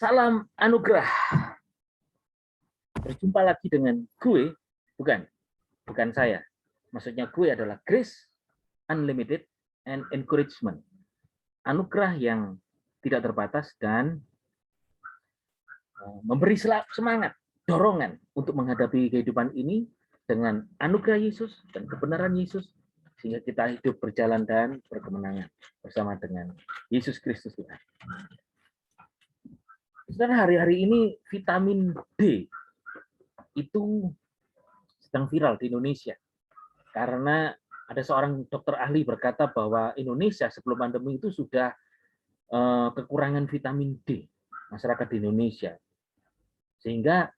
Salam anugerah. Berjumpa lagi dengan gue, bukan saya. Maksudnya gue adalah Grace Unlimited and Encouragement. Anugerah yang tidak terbatas dan memberi semangat, dorongan untuk menghadapi kehidupan ini dengan anugerah Yesus dan kebenaran Yesus, sehingga kita hidup berjalan dan berkemenangan bersama dengan Yesus Kristus Tuhan. Saudara, hari-hari ini vitamin D itu sedang viral di Indonesia karena ada seorang dokter ahli berkata bahwa Indonesia sebelum pandemi itu sudah kekurangan vitamin D masyarakat di Indonesia, sehingga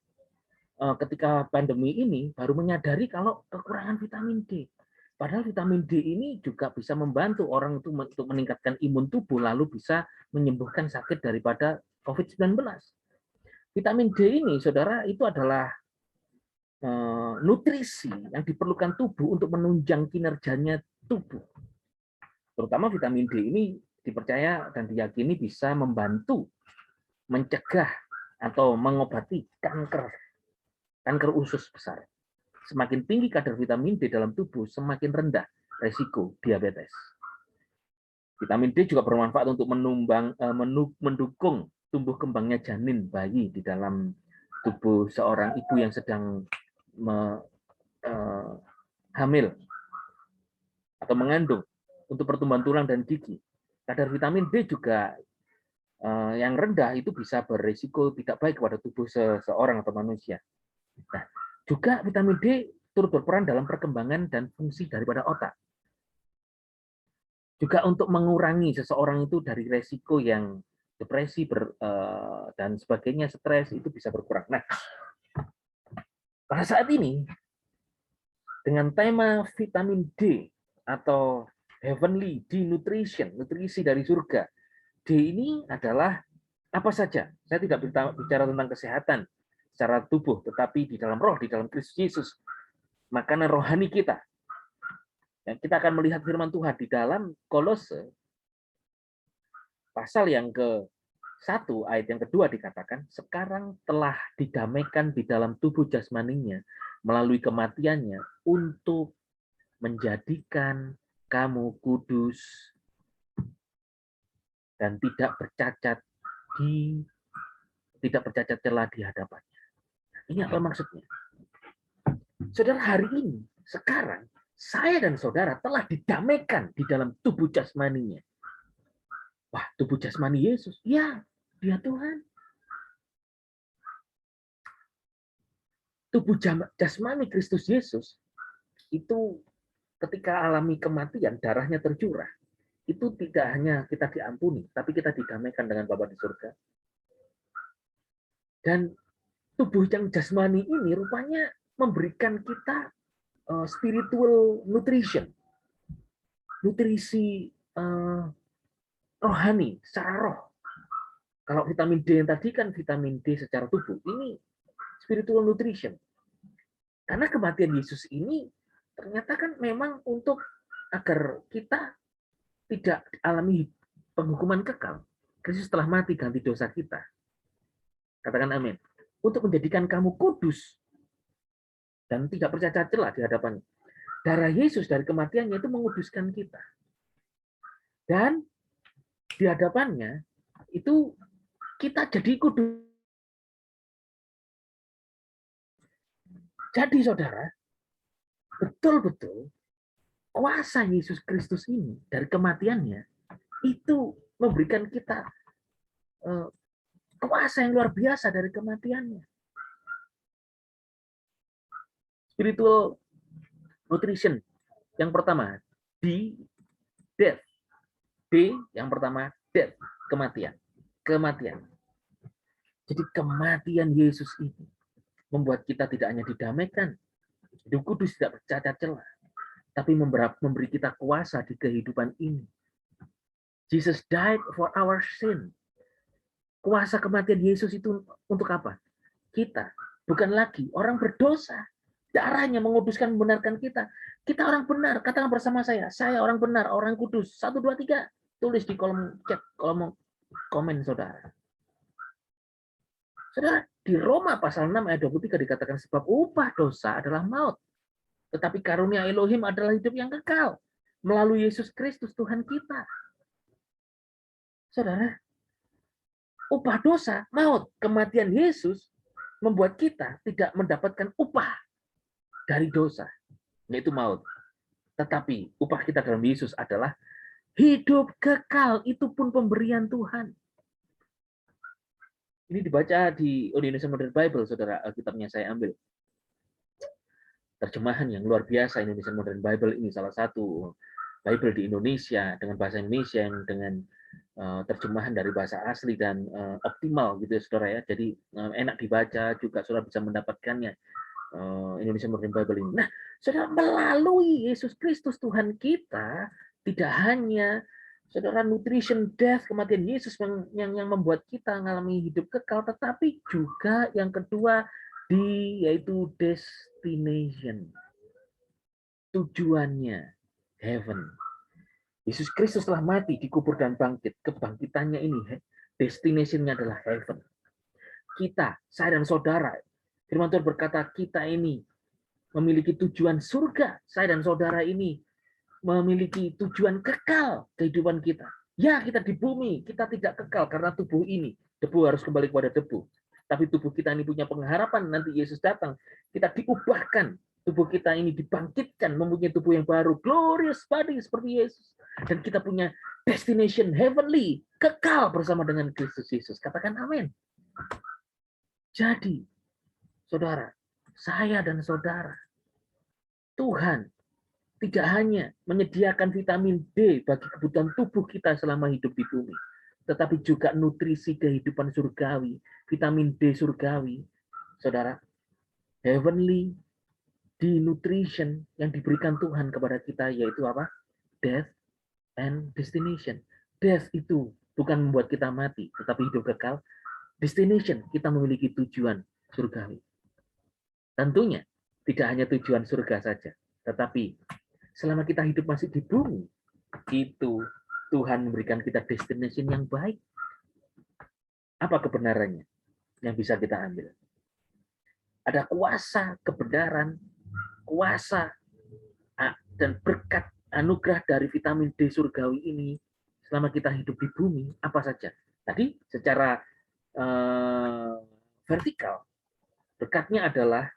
ketika pandemi ini baru menyadari kalau kekurangan vitamin D. Padahal vitamin D ini juga bisa membantu orang itu untuk meningkatkan imun tubuh lalu bisa menyembuhkan sakit daripada COVID-19. Vitamin D ini, saudara, itu adalah nutrisi yang diperlukan tubuh untuk menunjang kinerjanya tubuh. Terutama vitamin D ini dipercaya dan diyakini bisa membantu mencegah atau mengobati kanker usus besar. Semakin tinggi kadar vitamin D dalam tubuh, semakin rendah resiko diabetes. Vitamin D juga bermanfaat untuk mendukung tumbuh kembangnya janin bayi di dalam tubuh seorang ibu yang sedang hamil atau mengandung, untuk pertumbuhan tulang dan gigi. Kadar vitamin D juga yang rendah itu bisa berisiko tidak baik kepada tubuh seseorang atau manusia. Nah, juga vitamin D turut berperan dalam perkembangan dan fungsi daripada otak. Juga untuk mengurangi seseorang itu dari resiko yang depresi dan sebagainya, stres itu bisa berkurang. Nah, pada saat ini dengan tema vitamin D atau heavenly D nutrition, nutrisi dari surga. D ini adalah apa saja? Saya tidak bicara tentang kesehatan secara tubuh, tetapi di dalam roh, di dalam Kristus Yesus, makanan rohani kita. Dan kita akan melihat firman Tuhan di dalam Kolose pasal yang ke-1 ayat yang kedua dikatakan, sekarang telah didamaikan di dalam tubuh jasmaninya melalui kematiannya untuk menjadikan kamu kudus dan tidak bercacat celah di hadapannya. Ini apa maksudnya? Saudara, hari ini, sekarang, saya dan saudara telah didamaikan di dalam tubuh jasmaninya. Wah, tubuh jasmani Yesus. Ya, dia Tuhan. Tubuh jasmani Kristus Yesus itu ketika alami kematian, darahnya tercurah. Itu tidak hanya kita diampuni, tapi kita didamaikan dengan Bapa di surga. Dan tubuh yang jasmani ini rupanya memberikan kita spiritual nutrition, nutrisi rohani, secara roh. Kalau vitamin D yang tadi kan vitamin D secara tubuh, ini spiritual nutrition. Karena kematian Yesus ini ternyata kan memang untuk agar kita tidak alami penghukuman kekal. Kristus telah mati ganti dosa kita. Katakan amin. Untuk menjadikan kamu kudus dan tidak bercacat celah di hadapan. Darah Yesus dari kematiannya itu menguduskan kita. Dan di hadapannya itu kita jadi kudus. Jadi saudara, betul-betul kuasa Yesus Kristus ini dari kematiannya itu memberikan kita kuasa yang luar biasa dari kematiannya. Spiritual nutrition yang pertama, death. D yang pertama, death, kematian. Jadi kematian Yesus ini membuat kita tidak hanya didamaikan, hidup kudus tidak bercacat celah, tapi memberi kita kuasa di kehidupan ini. Jesus died for our sin. Kuasa kematian Yesus itu untuk apa? Kita, bukan lagi orang berdosa. Darahnya menguduskan, membenarkan kita. Kita orang benar. Katakan bersama saya orang benar, orang kudus. 1, 2, 3. Tulis di kolom chat, kolom komen saudara. Saudara, di Roma pasal 6 ayat 23 dikatakan sebab upah dosa adalah maut. Tetapi karunia Elohim adalah hidup yang kekal melalui Yesus Kristus Tuhan kita. Saudara, upah dosa, maut, kematian Yesus membuat kita tidak mendapatkan upah dari dosa, yaitu maut. Tetapi upah kita dalam Yesus adalah hidup kekal, itu pun pemberian Tuhan. Ini dibaca di Indonesian Modern Bible, saudara, kitabnya saya ambil. Terjemahan yang luar biasa Indonesian Modern Bible ini salah satu Bible di Indonesia dengan bahasa Indonesia yang dengan terjemahan dari bahasa asli dan optimal gitu ya saudara ya. Jadi enak dibaca juga, saudara bisa mendapatkannya Indonesian Modern Bible ini. Nah, saudara, melalui Yesus Kristus Tuhan kita tidak hanya saudara nutrition death, kematian Yesus yang membuat kita mengalami hidup kekal, tetapi juga yang kedua yaitu destination, tujuannya heaven. Yesus Kristus telah mati, dikubur dan bangkit. Kebangkitannya ini destination-nya adalah heaven. Kita, saya dan saudara, firman Tuhan berkata kita ini memiliki tujuan surga. Saya dan saudara ini memiliki tujuan kekal kehidupan kita. Ya, kita di bumi, kita tidak kekal karena tubuh ini. Debu harus kembali kepada debu. Tapi tubuh kita ini punya pengharapan, nanti Yesus datang. Kita diubahkan, tubuh kita ini dibangkitkan, mempunyai tubuh yang baru, glorious body seperti Yesus. Dan kita punya destination heavenly, kekal bersama dengan Kristus Yesus. Katakan amin. Jadi, saudara, saya dan saudara, Tuhan tidak hanya menyediakan vitamin D bagi kebutuhan tubuh kita selama hidup di bumi, tetapi juga nutrisi kehidupan surgawi, vitamin D surgawi. Saudara, heavenly D nutrition yang diberikan Tuhan kepada kita yaitu apa? Death and destination. Death itu bukan membuat kita mati, tetapi hidup kekal. Destination, kita memiliki tujuan surgawi. Tentunya tidak hanya tujuan surga saja, tetapi selama kita hidup masih di bumi, itu Tuhan memberikan kita destination yang baik. Apa kebenarannya yang bisa kita ambil? Ada kuasa kebenaran, kuasa dan berkat anugerah dari vitamin D surgawi ini selama kita hidup di bumi, apa saja? Tadi secara vertikal, berkatnya adalah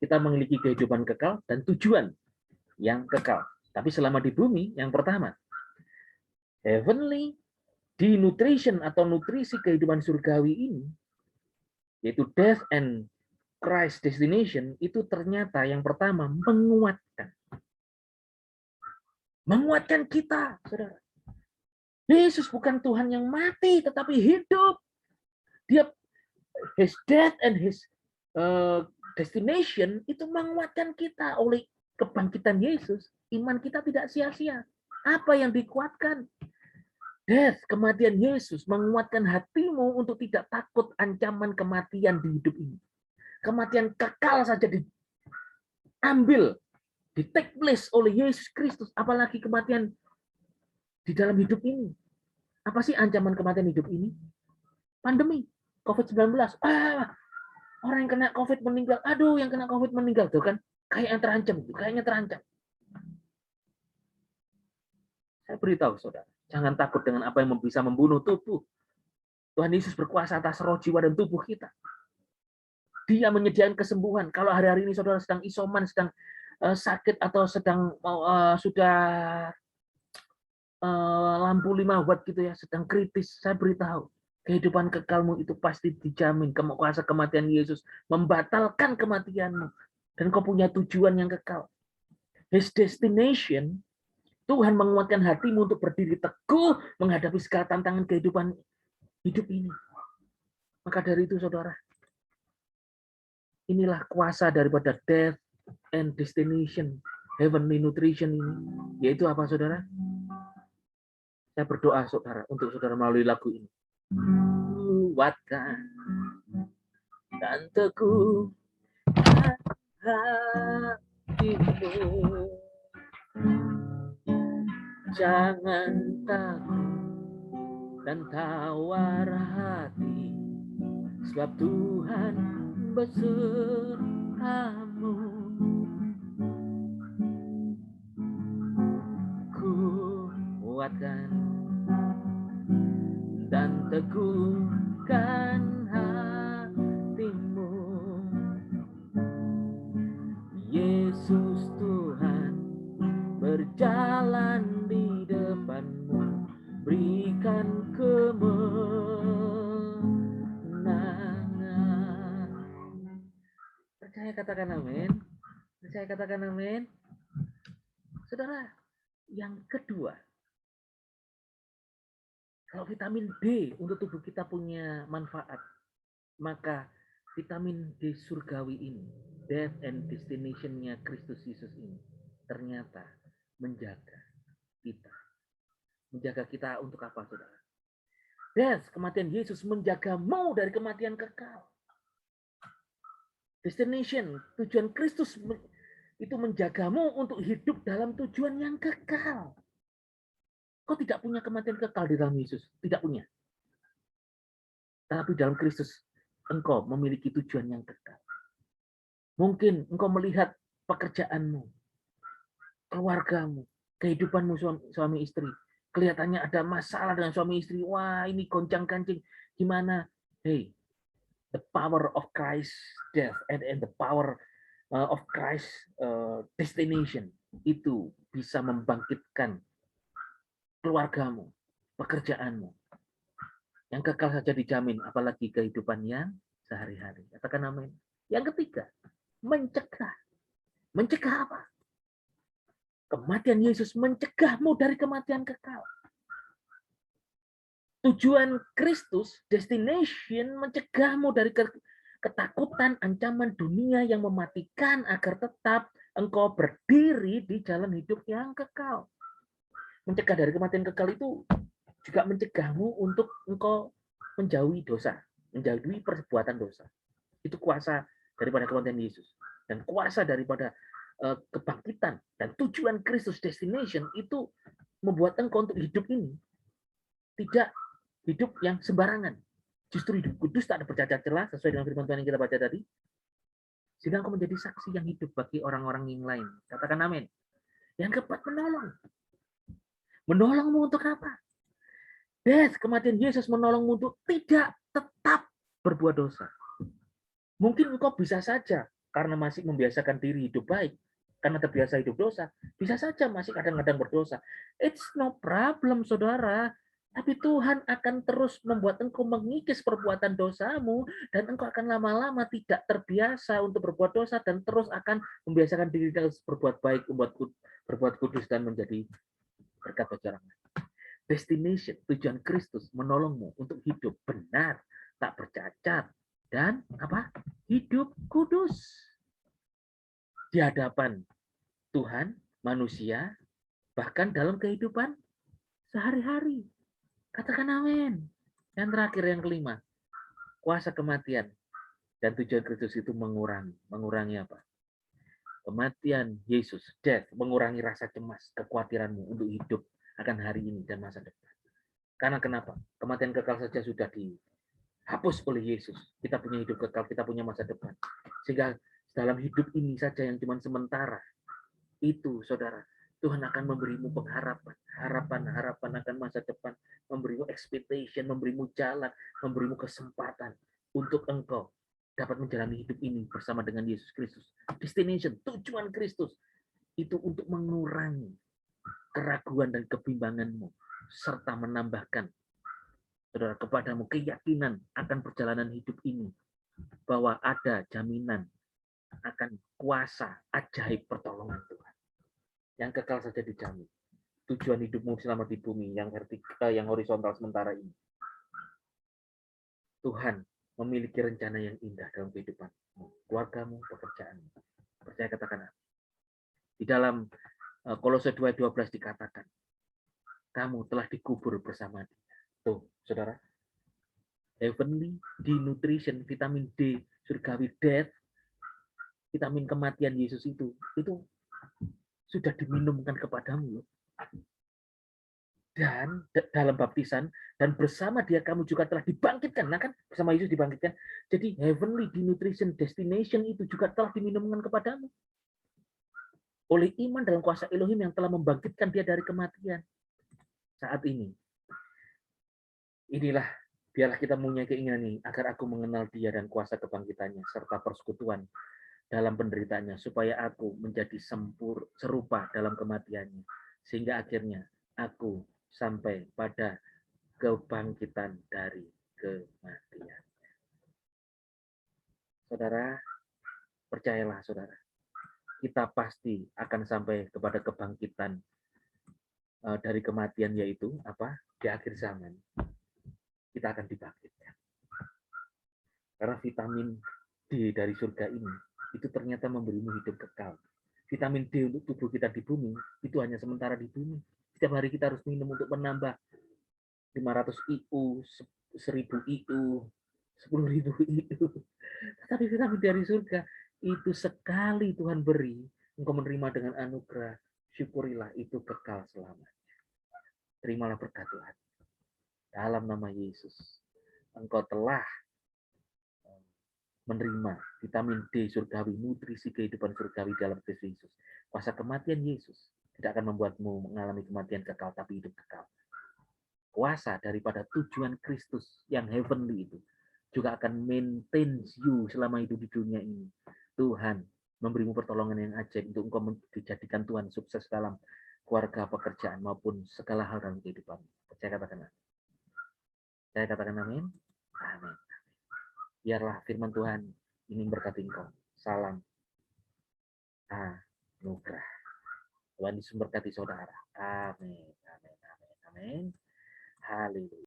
kita memiliki kehidupan kekal dan tujuan yang kekal. Tapi selama di bumi, yang pertama, heavenly denutrition atau nutrisi kehidupan surgawi ini, yaitu death and Christ destination, itu ternyata yang pertama menguatkan. Menguatkan kita, saudara. Yesus bukan Tuhan yang mati, tetapi hidup. Dia his death and his destination itu menguatkan kita oleh kebangkitan Yesus. Iman kita tidak sia-sia. Apa yang dikuatkan? Death, kematian Yesus menguatkan hatimu untuk tidak takut ancaman kematian di hidup ini. Kematian kekal saja diambil, di take place oleh Yesus Kristus, apalagi kematian di dalam hidup ini. Apa sih ancaman kematian hidup ini? Pandemi, COVID-19. Orang yang kena COVID meninggal. Aduh, yang kena COVID meninggal. Tuh kan, kayak yang terancam. Kayaknya terancam. Saya beritahu, saudara, jangan takut dengan apa yang bisa membunuh tubuh. Tuhan Yesus berkuasa atas roh, jiwa, dan tubuh kita. Dia menyediakan kesembuhan. Kalau hari-hari ini saudara sedang isoman, sedang sakit, atau sedang sudah lampu 5 watt gitu ya, sedang kritis, saya beritahu, kehidupan kekalmu itu pasti dijamin. Kuasa kematian Yesus membatalkan kematianmu. Dan kau punya tujuan yang kekal. His destination, Tuhan menguatkan hatimu untuk berdiri teguh menghadapi segala tantangan kehidupan hidup ini. Maka dari itu, saudara, inilah kuasa daripada death and destination, heavenly nutrition ini. Yaitu apa, saudara? Saya berdoa, saudara, untuk saudara melalui lagu ini. Kuatkan dan teguhkan hatimu. Jangan takut dan tawar hati sebab Tuhan besertamu. Kuatkan dan teguhkan hatimu. Yesus Tuhan berjalan di depanmu, berikan kemenangan. Percaya katakan amin. Percaya katakan amin. Saudara, yang kedua, kalau vitamin D untuk tubuh kita punya manfaat, maka vitamin D surgawi ini, death and destination-nya Kristus Yesus ini, ternyata menjaga kita. Menjaga kita untuk apa, saudara? Death, kematian Yesus menjagamu dari kematian kekal. Destination, tujuan Kristus itu menjagamu untuk hidup dalam tujuan yang kekal. Kau tidak punya kematian kekal di dalam Yesus, tidak punya. Tapi dalam Kristus, engkau memiliki tujuan yang kekal. Mungkin engkau melihat pekerjaanmu, keluargamu, kehidupanmu suami istri. Kelihatannya ada masalah dengan suami istri. Wah, ini goncang-gancing. Gimana? Hey, the power of Christ death and the power of Christ destination itu bisa membangkitkan keluargamu, pekerjaanmu. Yang kekal saja dijamin, apalagi kehidupan yang sehari-hari. Katakan amin. Yang ketiga, mencegah. Mencegah apa? Kematian Yesus mencegahmu dari kematian kekal. Tujuan Kristus, destination, mencegahmu dari ketakutan, ancaman dunia yang mematikan agar tetap engkau berdiri di jalan hidup yang kekal. Mencegah dari kematian kekal itu juga mencegahmu untuk engkau menjauhi dosa, menjauhi perbuatan dosa. Itu kuasa daripada kematian Yesus. Dan kuasa daripada kebangkitan dan tujuan Kristus destination itu membuat engkau untuk hidup ini tidak hidup yang sembarangan. Justru hidup kudus tak ada bercacat celah sesuai dengan firman Tuhan yang kita baca tadi. Sehingga engkau menjadi saksi yang hidup bagi orang-orang yang lain. Katakan amin. Yang keempat, menolong. Menolongmu untuk apa? Death, kematian Yesus menolongmu untuk tidak tetap berbuat dosa. Mungkin engkau bisa saja, karena masih membiasakan diri hidup baik, karena terbiasa hidup dosa, bisa saja masih kadang-kadang berdosa. It's no problem, saudara. Tapi Tuhan akan terus membuat engkau mengikis perbuatan dosamu, dan engkau akan lama-lama tidak terbiasa untuk berbuat dosa, dan terus akan membiasakan diri terus berbuat baik, berbuat kudus, dan menjadi berkat bagi orang lain. Destination, tujuan Kristus menolongmu untuk hidup benar, tak bercacat, dan apa? Hidup kudus di hadapan Tuhan, manusia, bahkan dalam kehidupan sehari-hari. Katakan amin. Yang terakhir, yang kelima, kuasa kematian dan tujuan Kristus itu mengurangi. Mengurangi apa? Kematian Yesus, death, mengurangi rasa cemas, kekhawatiranmu untuk hidup akan hari ini dan masa depan. Karena kenapa? Kematian kekal saja sudah dihapus oleh Yesus. Kita punya hidup kekal, kita punya masa depan. Sehingga dalam hidup ini saja yang cuma sementara, itu saudara, Tuhan akan memberimu pengharapan, harapan akan masa depan, memberimu expectation, memberimu jalan, memberimu kesempatan untuk engkau dapat menjalani hidup ini bersama dengan Yesus Kristus. Destination, tujuan Kristus itu untuk mengurangi keraguan dan kebimbanganmu, serta menambahkan saudara kepadamu keyakinan akan perjalanan hidup ini, bahwa ada jaminan akan kuasa ajaib pertolongan Tuhan yang kekal saja dijamin. Tujuan hidupmu selama di bumi yang vertikal, yang horizontal sementara ini, Tuhan memiliki rencana yang indah dalam kehidupanmu, keluargamu, pekerjaanmu. Percaya katakan. Di dalam Kolose 2:12 dikatakan, kamu telah dikubur bersama Dia. Tuh, saudara. Heavenly denutrition, vitamin D, surgawi death, vitamin kematian Yesus itu sudah diminumkan kepadamu. dan dalam baptisan, dan bersama dia kamu juga telah dibangkitkan. Nah kan bersama Yesus dibangkitkan. Jadi heavenly nutrition destination itu juga telah diminumkan kepadamu oleh iman dalam kuasa Elohim yang telah membangkitkan dia dari kematian. Saat ini, inilah biarlah kita mempunyai keinginan ini agar aku mengenal dia dan kuasa kebangkitannya serta persekutuan dalam penderitaannya, supaya aku menjadi serupa dalam kematiannya, sehingga akhirnya aku sampai pada kebangkitan dari kematian. Saudara, percayalah saudara, kita pasti akan sampai kepada kebangkitan dari kematian, yaitu apa? Di akhir zaman kita akan dibangkitkan. Karena vitamin D dari surga ini itu ternyata memberimu hidup kekal. Vitamin D untuk tubuh kita di bumi itu hanya sementara di bumi. Setiap hari kita harus minum untuk menambah 500 IU, 1000 IU, 10.000 IU. Tapi vitamin dari surga itu sekali Tuhan beri, engkau menerima dengan anugerah, syukurilah, itu kekal selamanya. Terimalah berkat Tuhan. Dalam nama Yesus, engkau telah menerima vitamin D surgawi, nutrisi kehidupan surgawi dalam Kristus Yesus. Kuasa kematian Yesus tidak akan membuatmu mengalami kematian kekal, tapi hidup kekal. Kuasa daripada tujuan Kristus yang heavenly itu juga akan maintain you selama hidup di dunia ini. Tuhan memberimu pertolongan yang ajaib untuk engkau dijadikan Tuhan sukses dalam keluarga, pekerjaan, maupun segala hal dalam kehidupan. Saya katakan amin. Saya katakan amin. Amin. Biarlah firman Tuhan ini berkati engkau. Salam anugerah. Tuhan Yesus berkati saudara. Amin. Amin. Amin. Amin. Haleluya.